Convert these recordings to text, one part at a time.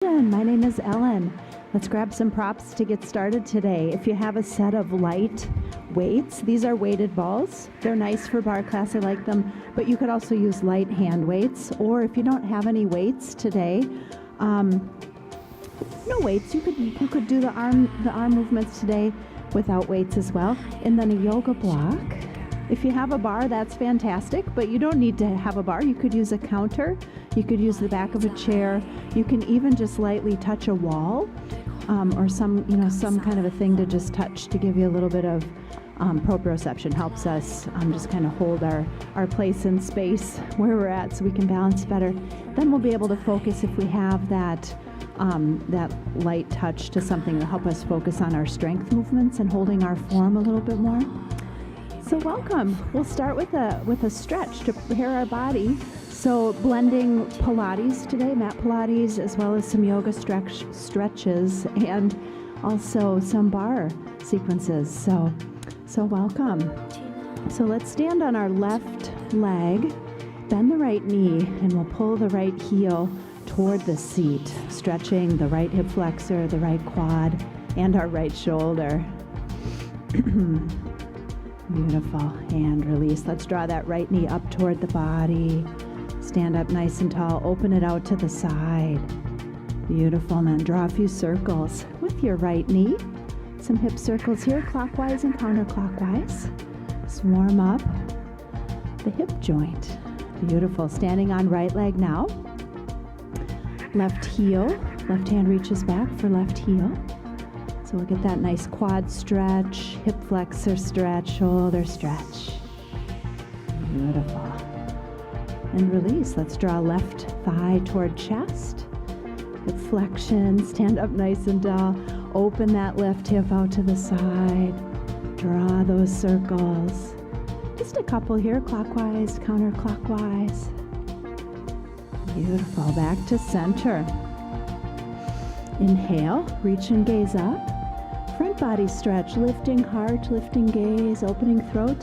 My name is Ellen. Let's grab some props to get started today. If you have a set of light weights, these are weighted balls. They're nice for bar class, I like them, but you could also use light hand weights, or if you don't have any weights today, no weights, you could do the arm movements today without weights as well. And then a yoga block. If you have a bar, that's fantastic, but you don't need to have a bar. You could use a counter. You could use the back of a chair. You can even just lightly touch a wall, or some kind of a thing to just touch to give you a little bit of proprioception. Helps us just kind of hold our place in space where we're at so we can balance better. Then we'll be able to focus if we have that light touch to something to help us focus on our strength movements and holding our form a little bit more. So welcome. We'll start with a stretch to prepare our body. So blending Pilates today, mat Pilates, as well as some yoga stretches, and also some bar sequences. So welcome. So let's stand on our left leg, bend the right knee, and we'll pull the right heel toward the seat, stretching the right hip flexor, the right quad, and our right shoulder. Beautiful. And release. Let's draw that right knee up toward the body. Stand up nice and tall. Open it out to the side. Beautiful. And then draw a few circles with your right knee. Some hip circles here, clockwise and counterclockwise. Just warm up the hip joint. Beautiful. Standing on right leg now. Left heel. Left hand reaches back for left heel. So we'll get that nice quad stretch, hip flexor stretch, shoulder stretch. Beautiful. And release. Let's draw left thigh toward chest. Hip flexion. Stand up nice and tall. Open that left hip out to the side. Draw those circles. Just a couple here, clockwise, counterclockwise. Beautiful. Back to center. Inhale. Reach and gaze up. Front body stretch, lifting heart, lifting gaze, opening throat.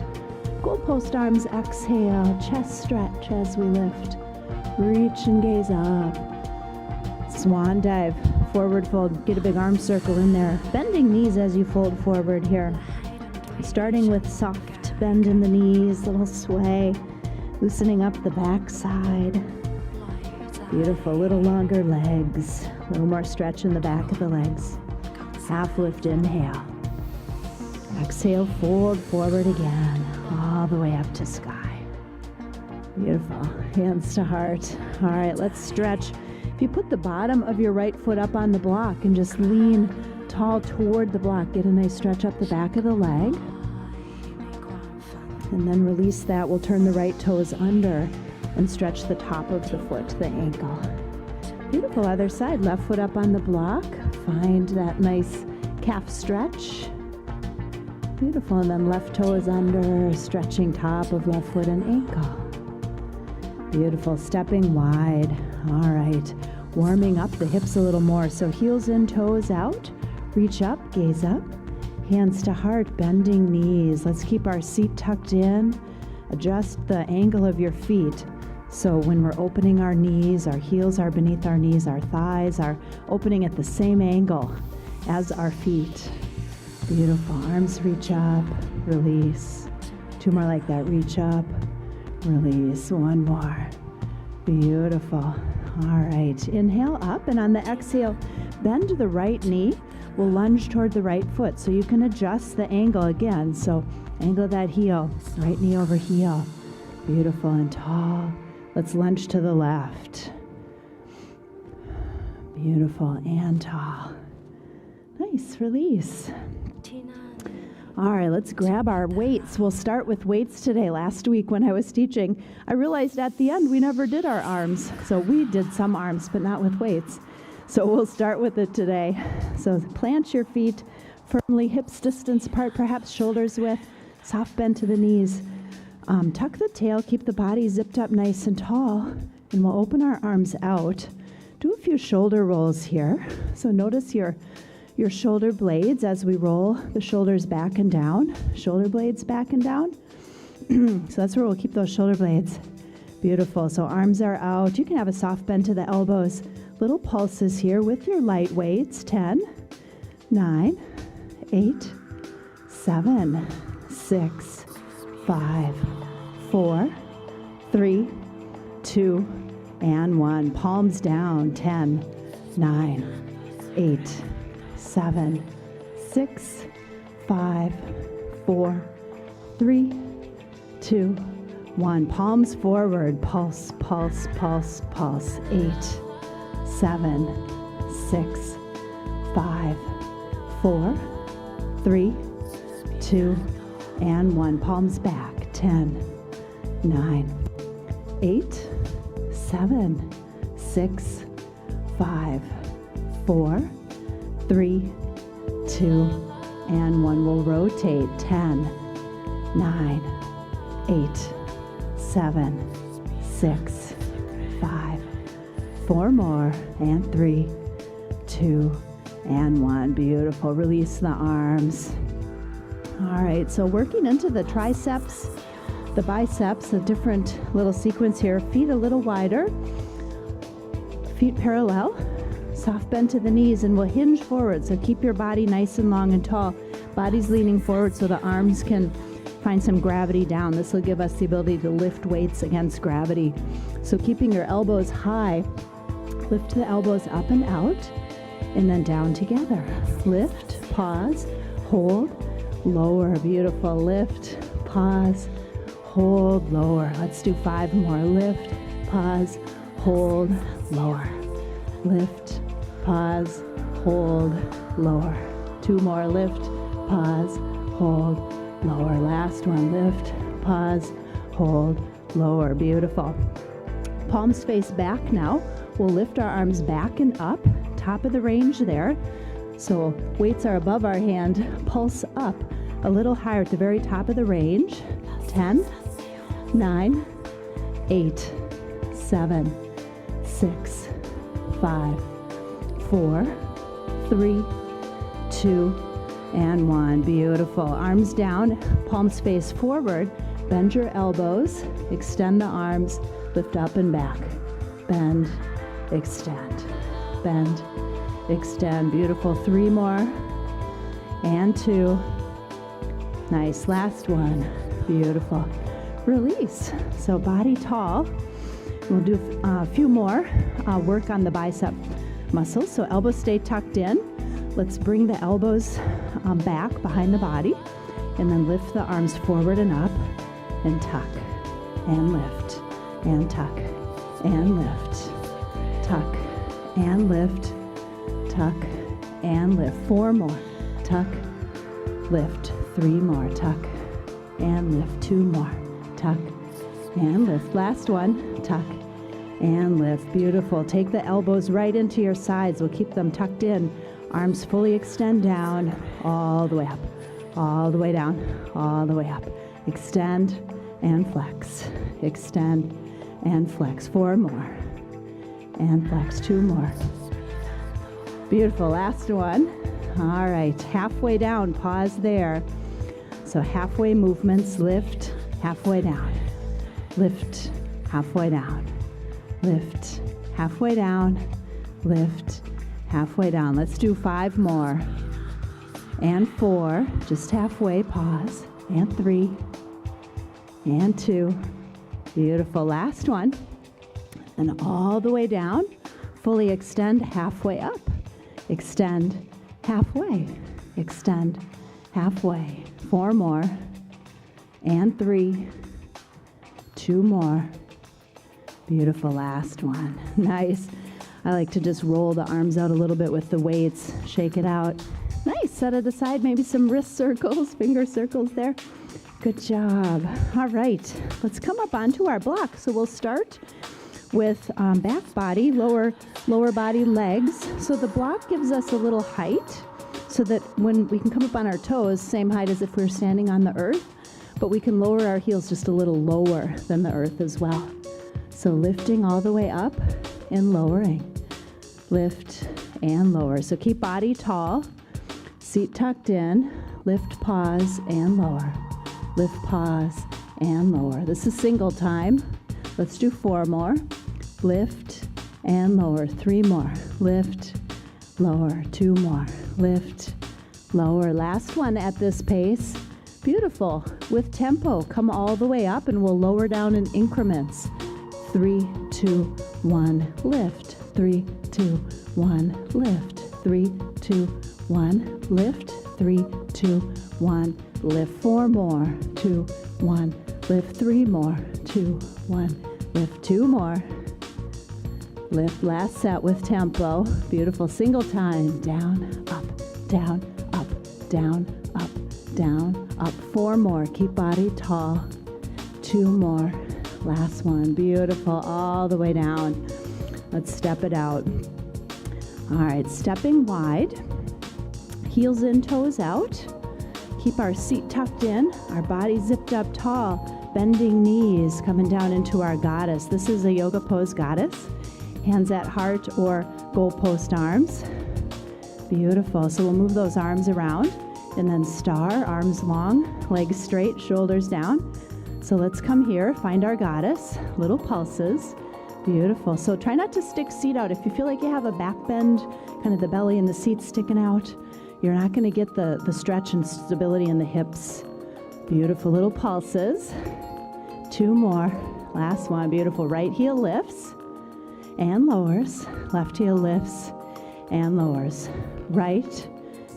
Goalpost arms, exhale, chest stretch as we lift. Reach and gaze up. Swan dive, forward fold, get a big arm circle in there. Bending knees as you fold forward here. Starting with soft bend in the knees, little sway, loosening up the back side. Beautiful, little longer legs, a little more stretch in the back of the legs. Half lift, inhale. Exhale, fold forward again, all the way up to sky. Beautiful. Hands to heart. All right, let's stretch. If you put the bottom of your right foot up on the block and just lean tall toward the block, get a nice stretch up the back of the leg. And then release that. We'll turn the right toes under and stretch the top of the foot, the ankle. Beautiful. Other side. Left foot up on the block. Find that nice calf stretch. Beautiful. And then left toe is under, stretching top of left foot and ankle. Beautiful. Stepping wide. All right. Warming up the hips a little more. So heels in, toes out. Reach up, gaze up. Hands to heart, bending knees. Let's keep our seat tucked in. Adjust the angle of your feet. So when we're opening our knees, our heels are beneath our knees, our thighs are opening at the same angle as our feet. Beautiful. Arms reach up, release. Two more like that. Reach up, release. One more. Beautiful. All right. Inhale up, and on the exhale, bend the right knee. We'll lunge toward the right foot, so you can adjust the angle again. So angle that heel, right knee over heel. Beautiful and tall. Let's lunge to the left. Beautiful and tall. Nice, release. All right, let's grab our weights. We'll start with weights today. Last week when I was teaching, I realized at the end we never did our arms. So we did some arms, but not with weights. So we'll start with it today. So plant your feet firmly, hips distance apart, perhaps shoulders width, soft bend to the knees. Tuck the tail, keep the body zipped up nice and tall, and we'll open our arms out. Do a few shoulder rolls here. So notice your shoulder blades as we roll the shoulders back and down. Shoulder blades back and down. So that's where we'll keep those shoulder blades. Beautiful. So arms are out. You can have a soft bend to the elbows. Little pulses here with your light weights. 10, 9, 8, 7, 6, 5, 4, 3, 2, and 1. Palms down. 10, 9, 8, 7, 6, 5, 4, 3, 2, 1. Palms forward. Pulse, pulse, pulse, pulse. 8, 7, 6, 5, 4, 3, 2, and 1. Palms back. 10, 9, 8, 7, 6, 5, 4, 3, 2, and 1. We'll rotate. 10, 9, 8, 7, 6, 5, 4 more, and 3, 2, and 1. Beautiful. Release the arms. All right, so working into the triceps, the biceps, a different little sequence here. Feet a little wider, feet parallel, soft bend to the knees, and we'll hinge forward. So keep your body nice and long and tall. Body's leaning forward so the arms can find some gravity down. This will give us the ability to lift weights against gravity. So keeping your elbows high, lift the elbows up and out, and then down together. Lift, pause, hold, lower. Beautiful. Lift, pause, hold, lower. Let's do 5 more. Lift, pause, hold, lower. Lift, pause, hold, lower. 2 more. Lift, pause, hold, lower. Last one. Lift, pause, hold, lower. Beautiful. Palms face back now. We'll lift our arms back and up, top of the range there. So weights are above our hand. Pulse up a little higher at the very top of the range. 10, 9, 8, 7, 6, 5, 4, 3, 2, and 1. Beautiful. Arms down, palms face forward. Bend your elbows, extend the arms, lift up and back. Bend, extend, bend, extend. Beautiful. 3 more, and 2. Nice. Last one. Beautiful. Release. So body tall. We'll do a few more work on the bicep muscles. So elbows stay tucked in. Let's bring the elbows back behind the body, and then lift the arms forward and up, and tuck, and lift, and tuck, and lift, tuck, and lift, tuck, and lift. 4 more. Tuck, lift. 3 more. Tuck, and lift. 2 more. Tuck, and lift. Last one. Tuck, and lift. Beautiful. Take the elbows right into your sides. We'll keep them tucked in. Arms fully extend down, all the way up, all the way down, all the way up. Extend and flex. Extend and flex. 4 more. And flex. 2 more. Beautiful. Last one. All right. Halfway down. Pause there. So halfway movements. Lift, halfway down. Lift, halfway down. Lift, halfway down. Lift, halfway down. Let's do 5 more. And 4. Just halfway. Pause. And 3. And 2. Beautiful. Last one. And all the way down. Fully extend halfway up. Extend halfway. Extend halfway. 4 more. And 3. 2 more. Beautiful. Last one. Nice. I like to just roll the arms out a little bit with the weights. Shake it out. Nice. Set it aside. Maybe some wrist circles, finger circles there. Good job. All right. Let's come up onto our block. So we'll start with back body, lower body, legs. So the block gives us a little height so that when we can come up on our toes, same height as if we were standing on the earth, but we can lower our heels just a little lower than the earth as well. So lifting all the way up and lowering. Lift and lower. So keep body tall, seat tucked in, lift, pause, and lower. Lift, pause, and lower. This is single time. Let's do 4 more. Lift and lower. 3 more. Lift, lower. 2 more. Lift, lower. Last one at this pace. Beautiful. With tempo, come all the way up and we'll lower down in increments. 3, 2, 1, lift. 3, 2, 1, lift. 3, 2, 1, lift. 3, 2, 1, lift. 4 more. 2, 1, lift. 3 more. 2, 1, lift. 2 more. Lift. Last set with tempo. Beautiful. Single time. Down, up, down, up, down, up, down, up. 4 more. Keep body tall. 2 more. Last one. Beautiful. All the way down. Let's step it out. All right. Stepping wide. Heels in, toes out. Keep our seat tucked in. Our body zipped up tall. Bending knees. Coming down into our goddess. This is a yoga pose goddess. Hands at heart or goalpost arms. Beautiful. So we'll move those arms around. And then star, arms long, legs straight, shoulders down. So let's come here, find our goddess, little pulses. Beautiful. So try not to stick seat out. If you feel like you have a back bend, kind of the belly and the seat sticking out, you're not going to get the stretch and stability in the hips. Beautiful little pulses. 2 more. Last one. Beautiful. Right heel lifts and lowers. Left heel lifts and lowers. Right,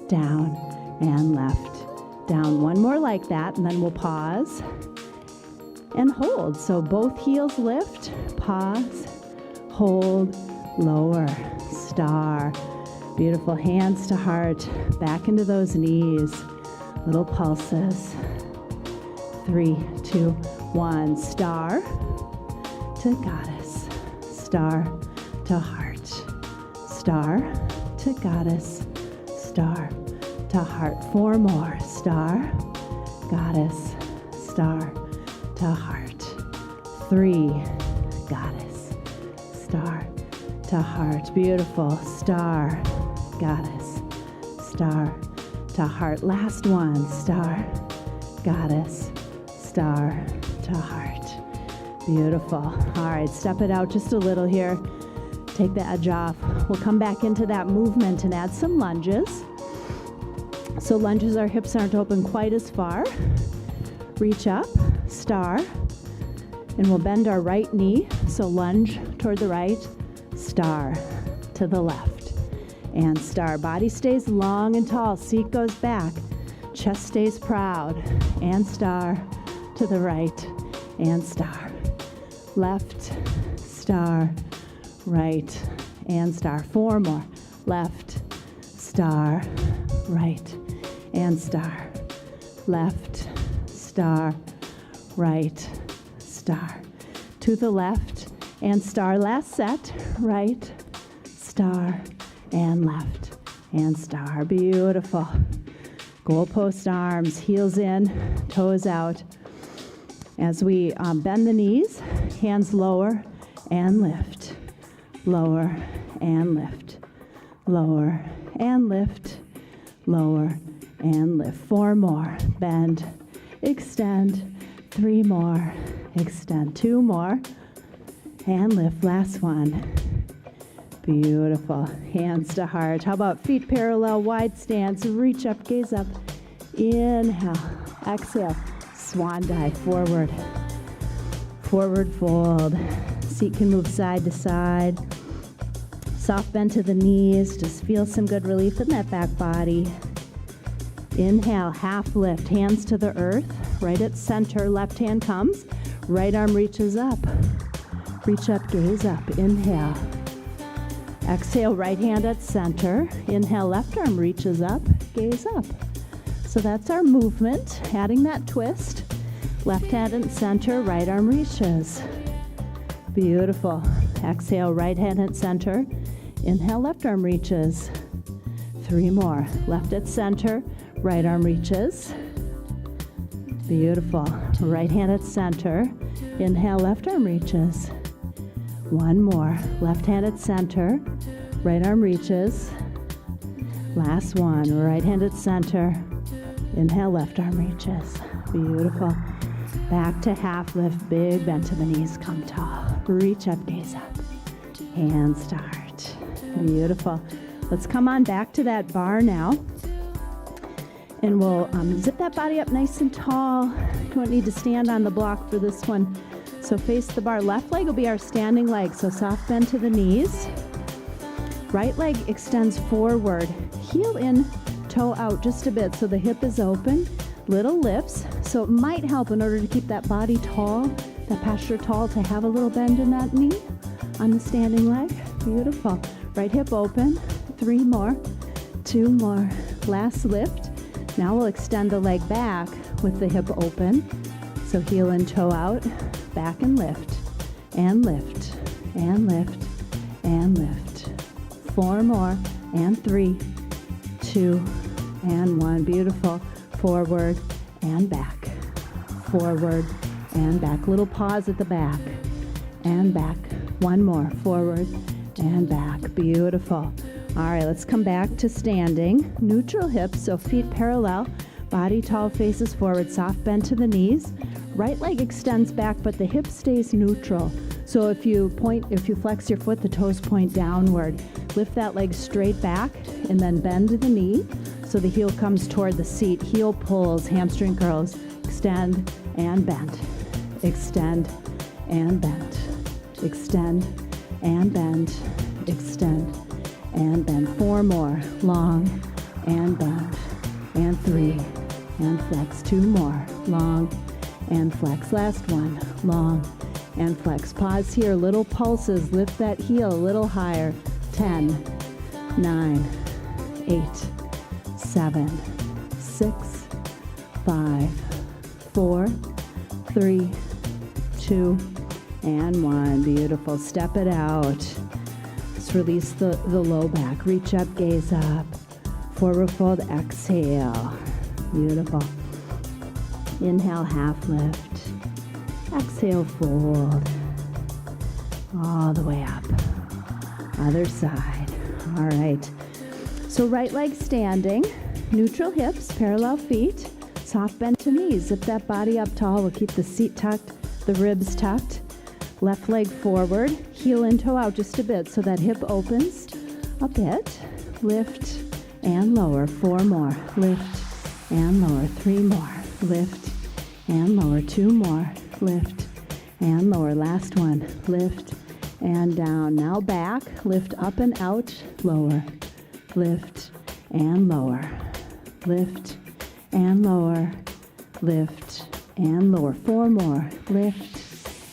down, and left. Down. 1 more like that, and then we'll pause and hold. So both heels lift, pause, hold, lower, star. Beautiful. Hands to heart, back into those knees. Little pulses. 3, 2, 1. Star to goddess. Star to heart. Star to goddess. Star to heart. 4 more. Star, goddess, star to heart. 3, goddess, star to heart. Beautiful. Star, goddess, star to heart. Last one. Star, goddess, star to heart. Beautiful. All right, step it out just a little here. Take the edge off. We'll come back into that movement and add some lunges. So lunges, our hips aren't open quite as far. Reach up, star, and we'll bend our right knee. So lunge toward the right, star to the left, and star. Body stays long and tall, seat goes back, chest stays proud, and star to the right, and star. Left, star, right, and star. 4 more. Left, star, right, and star. Left, star, right, star. To the left, and star. Last set. Right, star, and left, and star. Beautiful. Goalpost arms, heels in, toes out. As we bend the knees, hands lower and lift. Lower and lift. Lower and lift. Lower and lift. 4 more. Bend. Extend. 3 more. Extend. 2 more. And lift. Last one. Beautiful. Hands to heart. How about feet parallel, wide stance. Reach up, gaze up. Inhale. Exhale. Swan dive. Forward. Forward fold. Seat can move side to side. Soft bend to the knees. Just feel some good relief in that back body. Inhale, half lift, hands to the earth. Right at center, left hand comes. Right arm reaches up. Reach up, gaze up. Inhale. Exhale, right hand at center. Inhale, left arm reaches up, gaze up. So that's our movement, adding that twist. Left hand at center, right arm reaches. Beautiful. Exhale, right hand at center. Inhale, left arm reaches. 3 more. Left at center, right arm reaches. Beautiful. Right hand at center. Inhale, left arm reaches. 1 more. Left hand at center, right arm reaches. Last one. Right hand at center. Inhale, left arm reaches. Beautiful. Back to half lift, big bend to the knees, come tall. Reach up, gaze up. hands to heart. Beautiful. Let's come on back to that bar now. And we'll zip that body up nice and tall. You don't need to stand on the block for this one. So face the bar. Left leg will be our standing leg. So soft bend to the knees. Right leg extends forward. Heel in, toe out just a bit so the hip is open. Little lifts. So it might help in order to keep that body tall, that posture tall, to have a little bend in that knee on the standing leg. Beautiful. Right hip open. 3 more. 2 more. Last lift. Now we'll extend the leg back with the hip open. So heel and toe out, back and lift, and lift, and lift, and lift. 4 more, and 3, 2, and 1. Beautiful. Forward and back. Forward and back. Little pause at the back. And back. 1 more. Forward and back. Beautiful. All right, let's come back to standing. Neutral hips, so feet parallel. Body tall, faces forward. Soft bend to the knees. Right leg extends back, but the hip stays neutral. So if you flex your foot, the toes point downward. Lift that leg straight back and then bend the knee so the heel comes toward the seat. Heel pulls, hamstring curls. Extend and bend. Extend and bend. Extend and bend. Extend and bend. 4 more. Long and bend. And 3 and flex. 2 more. Long and flex. Last one. Long and flex. Pause here. Little pulses. Lift that heel a little higher. 10, 9, 8, 7, 6, 5, 4, 3, 2, and 1. Beautiful. Step it out. Let's release the low back. Reach up, gaze up. Forward fold, exhale. Beautiful. Inhale, half lift. Exhale, fold. All the way up. Other side. All right. So right leg standing. Neutral hips, parallel feet. Soft bend to knees. Zip that body up tall. We'll keep the seat tucked, the ribs tucked. Left leg forward, heel and toe out just a bit so that hip opens a bit. Lift and lower. 4 more. Lift and lower. 3 more. Lift and lower. 2 more. Lift and lower. Last one. Lift and down. Now back. Lift up and out. Lower. Lift and lower. Lift and lower. Lift and lower. 4 more. Lift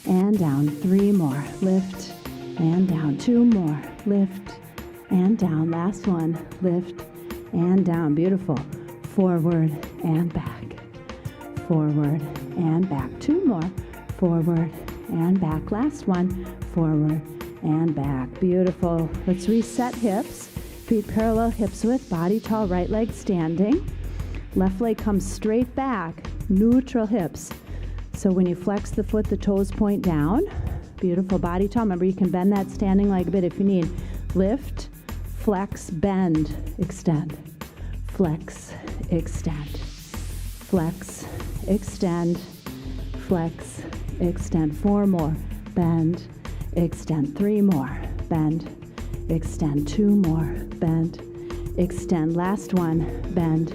and down. 3 more. Lift and down. 2 more. Lift and down. Last one. Lift and down. Beautiful. Forward and back. Forward and back. 2 more. Forward and back. Last one. Forward and back. Beautiful. Let's reset hips. Feet parallel, hips width, body tall, right leg standing. Left leg comes straight back. Neutral hips. So when you flex the foot, the toes point down. Beautiful. Body tall. Remember, you can bend that standing leg a bit if you need. Lift, flex, bend, extend. Flex, extend. Flex, extend. Flex, extend. 4 more. Bend, extend. 3 more. Bend, extend. 2 more. Bend, extend. Last one. Bend,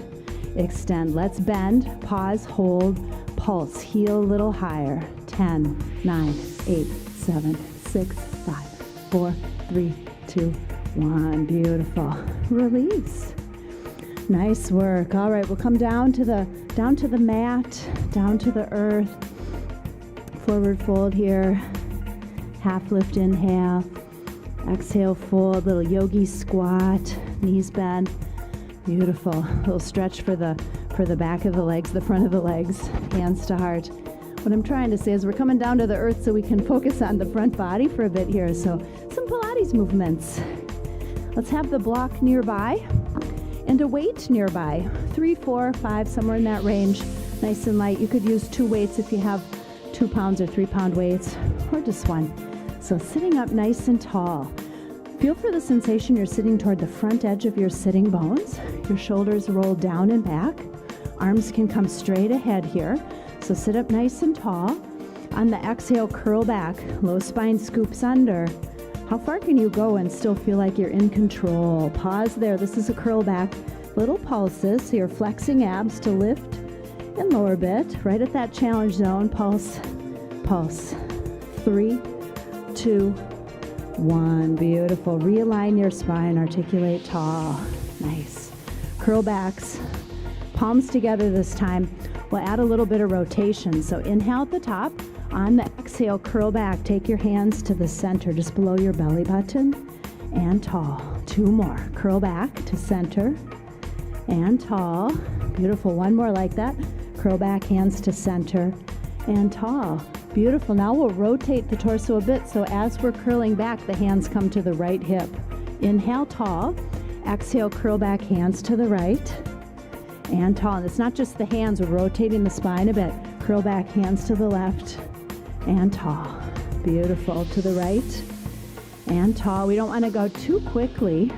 extend. Let's bend. Pause, hold, pulse. Heel a little higher. 10, 9, 8, 7, 6, 5, 4, 3, 2, 1. Beautiful. Release. Nice work. All right, we'll come down to the mat, down to the earth. Forward fold here. Half lift, inhale. Exhale, fold. Little yogi squat. Knees bend. Beautiful. A little stretch for the back of the legs, the front of the legs. Hands to heart. What I'm trying to say is we're coming down to the earth so we can focus on the front body for a bit here. So some Pilates movements. Let's have the block nearby and a weight nearby. 3, 4, 5, somewhere in that range. Nice and light. You could use 2 weights if you have 2 pounds or 3 pound weights, or just 1. So sitting up nice and tall. Feel for the sensation you're sitting toward the front edge of your sitting bones. Your shoulders roll down and back. Arms can come straight ahead here. So sit up nice and tall. On the exhale, curl back. Low spine scoops under. How far can you go and still feel like you're in control? Pause there. This is a curl back. Little pulses. So you're flexing abs to lift and lower bit. Right at that challenge zone. Pulse, pulse. 3, 2, 1. Beautiful. Realign your spine. Articulate tall. Nice. Curl backs. Palms together this time. We'll add a little bit of rotation. So inhale at the top. On the exhale, curl back. Take your hands to the center, just below your belly button. And tall. 2 more. Curl back to center. And tall. Beautiful. 1 more like that. Curl back, hands to center. And tall. Beautiful. Now we'll rotate the torso a bit. So as we're curling back, the hands come to the right hip. Inhale, tall. Exhale, curl back, hands to the right. And tall. And it's not just the hands. We're rotating the spine a bit. Curl back, hands to the left. And tall. Beautiful. To the right. And tall. We don't want to go too quickly.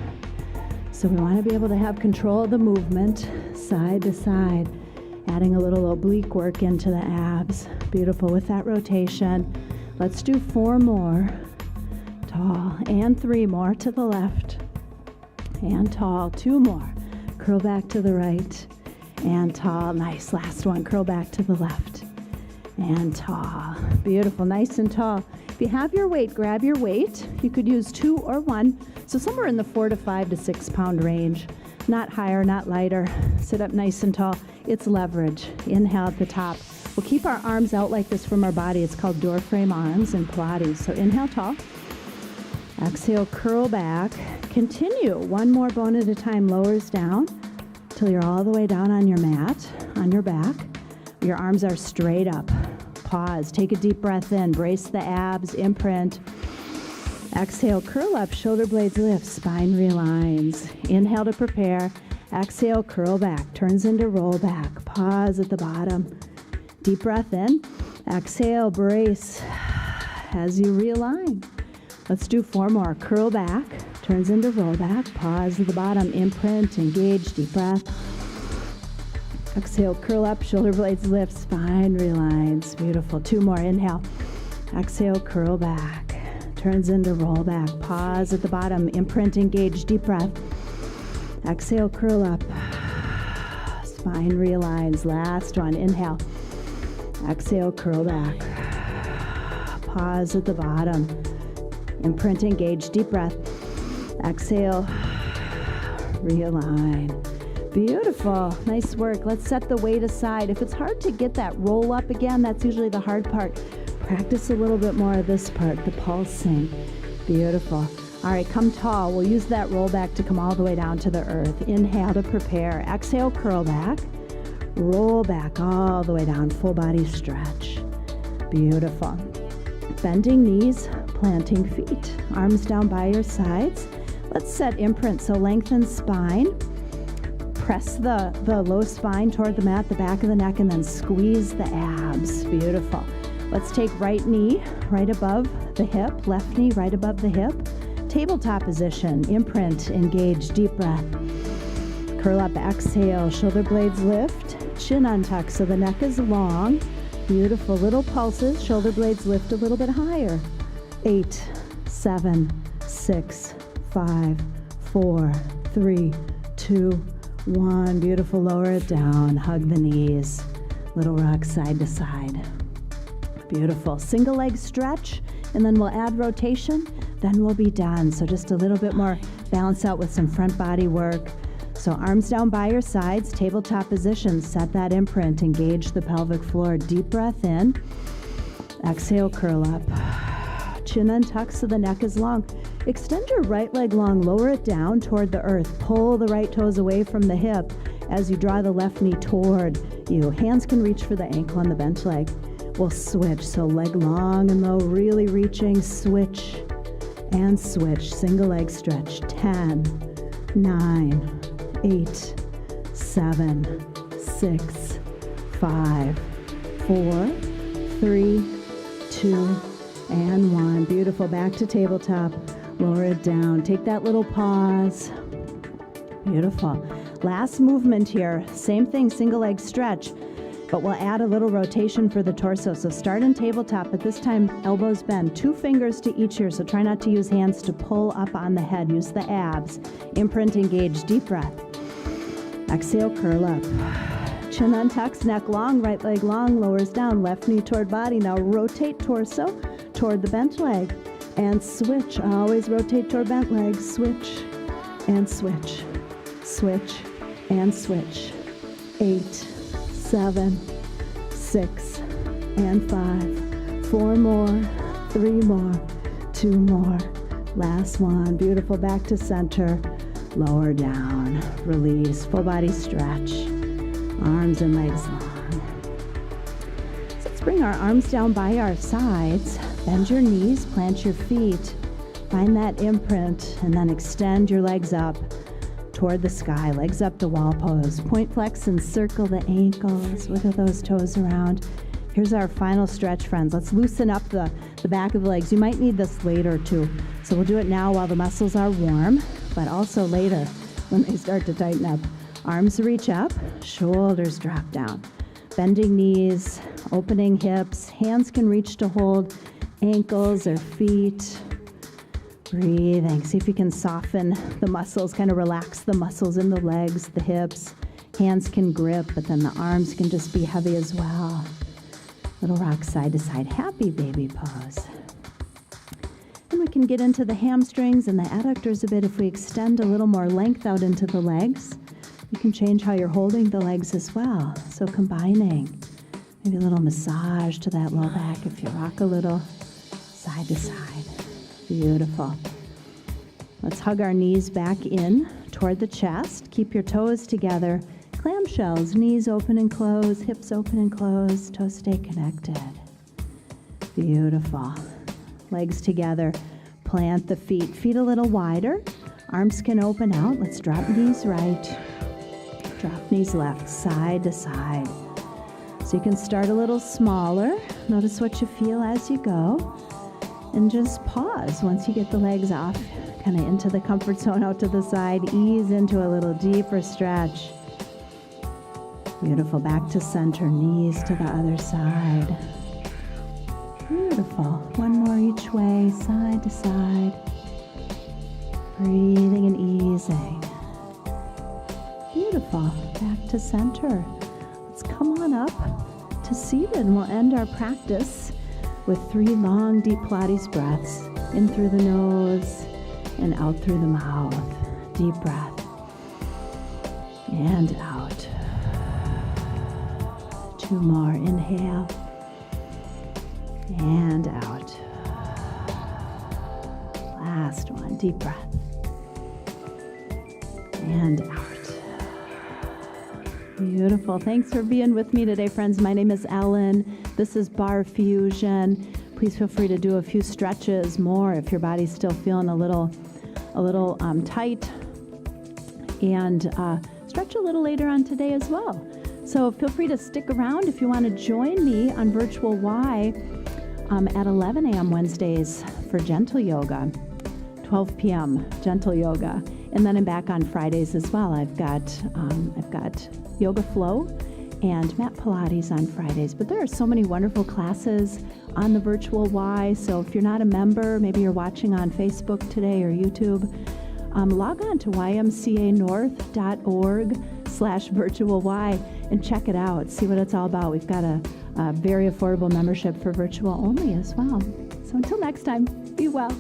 So we want to be able to have control of the movement side to side. Adding a little oblique work into the abs. Beautiful. With that rotation. Let's do 4 more. Tall. And 3 more to the left. And tall. 2 more. Curl back to the right. And tall. Nice. Last one. Curl back to the left. And tall. Beautiful. Nice and tall. If you have your weight, grab your weight. You could use 2 or 1. So somewhere in the 4 to 5 to 6 pound range. Not higher, not lighter. Sit up nice and tall. It's leverage. Inhale at the top. We'll keep our arms out like this from our body. It's called door frame arms in Pilates. So inhale tall. Exhale, curl back. Continue. 1 more bone at a time. Lowers down till you're all the way down on your mat, on your back. Your arms are straight up. Pause. Take a deep breath in. Brace the abs. Imprint. Exhale, curl up. Shoulder blades lift. Spine realigns. Inhale to prepare. Exhale, curl back. Turns into roll back. Pause at the bottom. Deep breath in. Exhale, brace as you realign. Let's do 4 more. Curl back. Turns into roll back. Pause at the bottom. Imprint. Engage. Deep breath. Exhale, curl up, shoulder blades lift, spine realigns. Beautiful. 2 more. Inhale. Exhale, curl back. Turns into roll back. Pause at the bottom. Imprint, engage, deep breath. Exhale, curl up. Spine realigns. Last one. Inhale. Exhale, curl back. Pause at the bottom. Imprint, engage, deep breath. Exhale, realign. Beautiful. Nice work. Let's set the weight aside. If it's hard to get that roll up again, that's usually the hard part. Practice a little bit more of this part, the pulsing. Beautiful. All right, come tall. We'll use that roll back to come all the way down to the earth. Inhale to prepare. Exhale, curl back. Roll back all the way down. Full body stretch. Beautiful. Bending knees, planting feet. Arms down by your sides. Let's set imprint. So lengthen spine. Press the low spine toward the mat, the back of the neck, and then squeeze the abs. Beautiful. Let's take right knee right above the hip, left knee right above the hip. Tabletop position, imprint, engage, deep breath. Curl up, exhale, shoulder blades lift, chin untuck so the neck is long. Beautiful. Little pulses, shoulder blades lift a little bit higher. 8, 7, 6, 5, 4, 3, 2, 1. Beautiful. Lower it down. Hug the knees. Little rock side to side. Beautiful. Single leg stretch, and then we'll add rotation. Then we'll be done. So just a little bit more balance out with some front body work. So arms down by your sides, tabletop position. Set that imprint. Engage the pelvic floor. Deep breath in. Exhale, curl up. Chin untuck so the neck is long. Extend your right leg long, lower it down toward the earth. Pull the right toes away from the hip as you draw the left knee toward you. Hands can reach for the ankle on the bent leg. We'll switch, so leg long and low, really reaching, switch and switch. Single leg stretch. 10, 9, 8, 7, 6, 5, 4, 3, 2, and 1. Beautiful. Back to tabletop. Lower it down. Take that little pause. Beautiful. Last movement here. Same thing, single leg stretch. but we'll add a little rotation for the torso. So start in tabletop, but this time elbows bend. 2 fingers to each ear, so try not to use hands to pull up on the head. Use the abs. Imprint, engage, deep breath. Exhale, curl up. Chin untucks, neck long, right leg long, lowers down, left knee toward body. Now rotate torso toward the bent leg and switch. Always rotate toward bent leg. Switch and switch. Switch and switch. 8, 7, 6, and 5. 4 more, 3 more, 2 more. Last one. Beautiful. Back to center. Lower down. Release. Full body stretch. Arms and legs long. So let's bring our arms down by our sides. Bend your knees. Plant your feet. Find that imprint and then extend your legs up toward the sky, legs up to wall pose. Point flex and circle the ankles. Wiggle those toes around. Here's our final stretch, friends. Let's loosen up the back of the legs. You might need this later too. So we'll do it now while the muscles are warm, but also later when they start to tighten up. Arms reach up, shoulders drop down. Bending knees, opening hips. Hands can reach to hold ankles or feet. Breathing. See if you can soften the muscles, kind of relax the muscles in the legs, the hips. Hands can grip, but then the arms can just be heavy as well. Little rock side to side. Happy baby pose. And we can get into the hamstrings and the adductors a bit if we extend a little more length out into the legs. You can change how you're holding the legs as well. So combining. Maybe a little massage to that low back if you rock a little side to side. Beautiful. Let's hug our knees back in toward the chest. Keep your toes together. Clamshells, knees open and close, hips open and close, toes stay connected. Beautiful. Legs together. Plant the feet. Feet a little wider. Arms can open out. Let's drop knees right. Drop knees left, side to side. So you can start a little smaller. Notice what you feel as you go. And just pause once you get the legs off, kind of into the comfort zone out to the side. Ease into a little deeper stretch. Beautiful. Back to center, knees to the other side. Beautiful. One more each way, side to side. Breathing and easing. Beautiful. Back to center. Let's come on up to seated, and we'll end our practice with 3 long, deep Pilates breaths. In through the nose and out through the mouth. Deep breath. And out. 2 more. Inhale. And out. Last one. Deep breath. And out. Beautiful. Thanks for being with me today, friends. My name is Ellen. This is Barre Fusion. Please feel free to do a few stretches more if your body's still feeling a little tight. And stretch a little later on today as well. So feel free to stick around if you want to join me on Virtual Y at 11 a.m. Wednesdays for gentle yoga, 12 p.m. gentle yoga. And then I'm back on Fridays as well. I've got Yoga Flow and mat Pilates on Fridays. But there are so many wonderful classes on the Virtual Y. So if you're not a member, maybe you're watching on Facebook today or YouTube, log on to ymcanorth.org/virtual-y and check it out. See what it's all about. We've got a very affordable membership for virtual only as well. So until next time, be well.